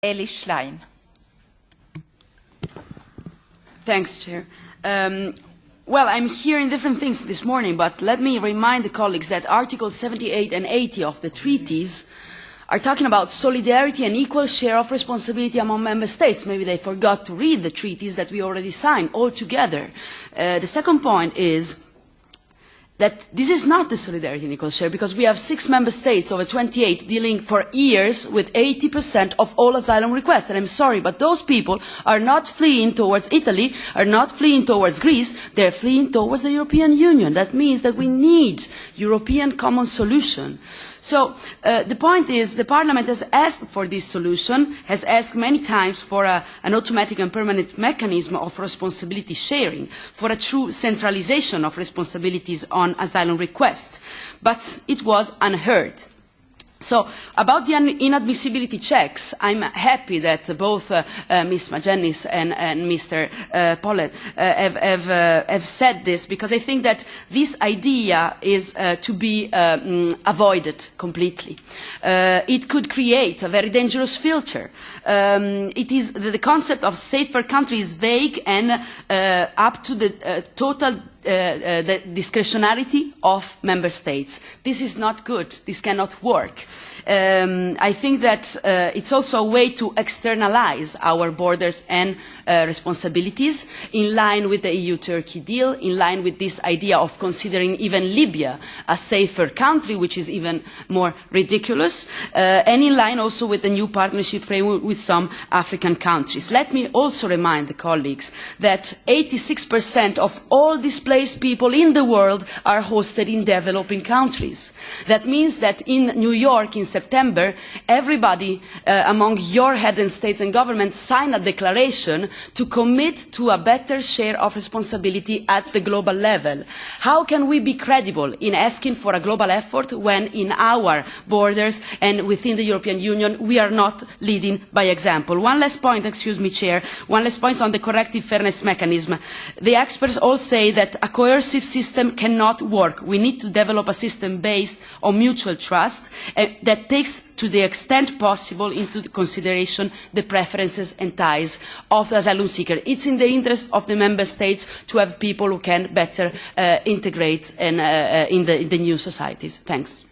Elly Schlein. Thanks, Chair. Well, I'm hearing different things this morning, but let me remind the colleagues that Articles 78 and 80 of the treaties are talking about solidarity and equal share of responsibility among member states. Maybe they forgot to read the treaties that we already signed all together. The second point is that this is not the solidarity and equal share, because we have 6 member states over 28 dealing for years with 80% of all asylum requests. And I'm sorry, but those people are not fleeing towards Italy, are not fleeing towards Greece, they're fleeing towards the European Union. That means that we need European common solution. So the point is the Parliament has asked for this solution, has asked many times for an automatic and permanent mechanism of responsibility sharing, for a true centralization of responsibilities on asylum requests, but it was unheard. So, about the inadmissibility checks, I'm happy that both Ms. Magenis and Mr. Pollet have said this, because I think that this idea is to be avoided completely. It could create a very dangerous filter. The concept of safer country is vague and up to the total the discretionarity of member states. This is not good. This cannot work. I think that it's also a way to externalize our borders and responsibilities in line with the EU-Turkey deal, in line with this idea of considering even Libya a safer country, which is even more ridiculous, and in line also with the new partnership framework with some African countries. Let me also remind the colleagues that 86% of all displaced people in the world are hosted in developing countries. That means that in New York in September, everybody among your heads of states and governments signed a declaration to commit to a better share of responsibility at the global level. How can we be credible in asking for a global effort when in our borders and within the European Union we are not leading by example? One last point, excuse me, Chair, one last point on the corrective fairness mechanism. The experts all say that a coercive system cannot work. We need to develop a system based on mutual trust that takes to the extent possible into consideration the preferences and ties of the asylum seeker. It's in the interest of the member states to have people who can better integrate in the new societies. Thanks.